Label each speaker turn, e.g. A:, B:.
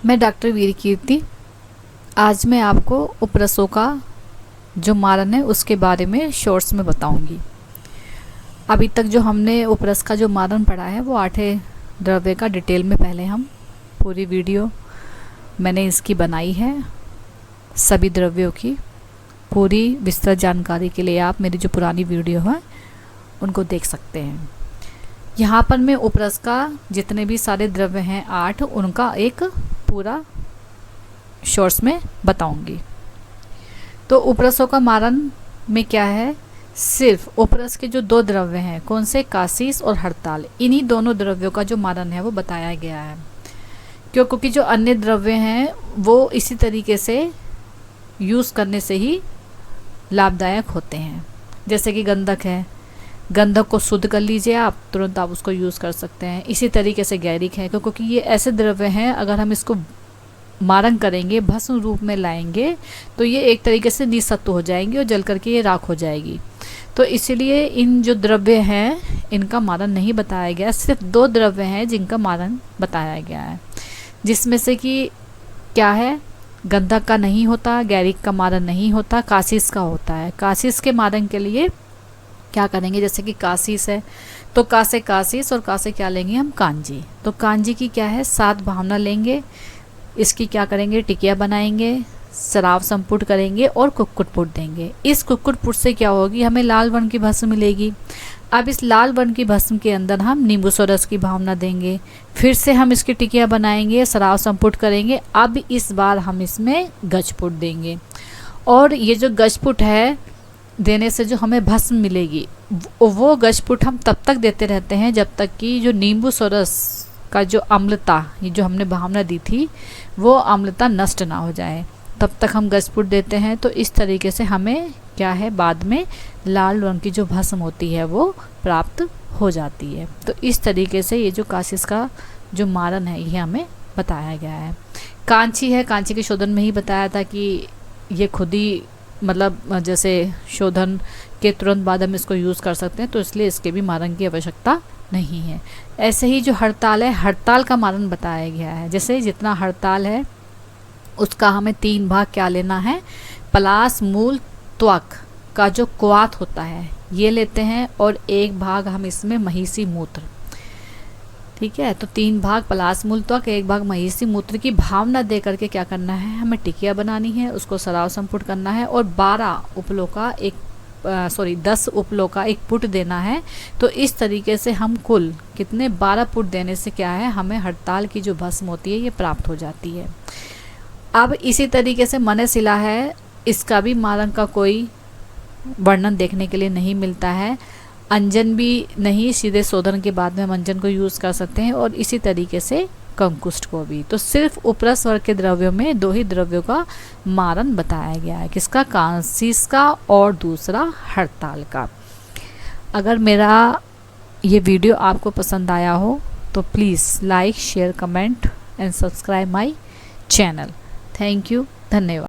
A: मैं डॉक्टर वीर कीर्ति। आज मैं आपको उपरसों का जो मारन है उसके बारे में शॉर्ट्स में बताऊंगी। अभी तक जो हमने उपरस का जो मारन पढ़ा है वो 8 द्रव्य का डिटेल में पहले हम पूरी वीडियो मैंने इसकी बनाई है। सभी द्रव्यों की पूरी विस्तृत जानकारी के लिए आप मेरी जो पुरानी वीडियो है उनको देख सकते हैं। यहाँ पर मैं उपरस का जितने भी सारे द्रव्य हैं 8 उनका एक पूरा शॉर्ट्स में बताऊंगी। तो उपरसों का मारन में क्या है, सिर्फ उपरस के जो 2 द्रव्य हैं, कौन से, कासीस और हड़ताल, इन्हीं दोनों द्रव्यों का जो मारन है वो बताया गया है। क्योंकि जो अन्य द्रव्य हैं वो इसी तरीके से यूज़ करने से ही लाभदायक होते हैं। जैसे कि गंधक है, गंधक को शुद्ध कर लीजिए आप, तुरंत आप उसको यूज़ कर सकते हैं। इसी तरीके से गैरिक है, क्योंकि ये ऐसे द्रव्य हैं अगर हम इसको मारन करेंगे, भस्म रूप में लाएंगे तो ये एक तरीके से निसत्व हो जाएंगे और जल करके ये राख हो जाएगी। तो इसीलिए इन जो द्रव्य हैं इनका मारन नहीं बताया गया। सिर्फ 2 द्रव्य हैं जिनका मारन बताया गया है, जिसमें से कि क्या है, गंधक का नहीं होता, गैरिक का मारन नहीं होता, कासीस का होता है। कासीस के मारन के लिए क्या करेंगे, जैसे कि कासीस है तो का से कासीस और का से क्या लेंगे हम, कांजी। तो कांजी की क्या है, 7 भावना लेंगे, इसकी क्या करेंगे, टिकिया बनाएंगे, शराब संपुट करेंगे और कुक्कुटपुट देंगे। इस कुक्कुटपुट से क्या होगी, हमें लाल वर्ण की भस्म मिलेगी। अब इस लाल वर्ण की भस्म के अंदर हम नींबू सोरस की भावना देंगे, फिर से हम इसकी टिकिया बनाएंगे, शराब संपुट करेंगे। अब इस बार हम इसमें गजपुट देंगे, और ये जो गजपुट है देने से जो हमें भस्म मिलेगी वो गजपुट हम तब तक देते रहते हैं जब तक कि जो नींबू सोरस का जो अम्लता, ये जो हमने भावना दी थी, वो अम्लता नष्ट ना हो जाए, तब तक हम गजपुट देते हैं। तो इस तरीके से हमें क्या है, बाद में लाल रंग की जो भस्म होती है वो प्राप्त हो जाती है। तो इस तरीके से ये जो कासीस का जो मारन है ये हमें बताया गया है। कांची है, कांची के शोधन में ही बताया था कि ये खुद ही मतलब जैसे शोधन के तुरंत बाद हम इसको यूज़ कर सकते हैं, तो इसलिए इसके भी मारन की आवश्यकता नहीं है। ऐसे ही जो हड़ताल है, हड़ताल का मारन बताया गया है। जैसे जितना हड़ताल है उसका हमें 3 भाग क्या लेना है, पलास, मूल, त्वक का जो क्वाथ होता है ये लेते हैं, और 1 भाग हम इसमें महिषी मूत्र, ठीक है। तो 3 भाग पलास, मूल, त्वक, 1 भाग महिषी मूत्र की भावना दे करके क्या करना है, हमें टिकिया बनानी है, उसको शराब संपुट करना है, और 12 उपलों का 10 उपलों का 1 पुट देना है। तो इस तरीके से हम कुल कितने, 12 पुट देने से क्या है, हमें हड़ताल की जो भस्म होती है ये प्राप्त हो जाती है। अब इसी तरीके से मनेशिला है, इसका भी मारन का कोई वर्णन देखने के लिए नहीं मिलता है। अंजन भी नहीं, सीधे शोधन के बाद में हम अंजन को यूज़ कर सकते हैं, और इसी तरीके से कंकुष्ट को भी। तो सिर्फ उपरस वर्ग के द्रव्यों में 2 ही द्रव्यों का मारन बताया गया है, किसका, कांसीस का और दूसरा हड़ताल का। अगर मेरा ये वीडियो आपको पसंद आया हो तो please like, share, comment and subscribe my channel. Thank you, धन्यवाद।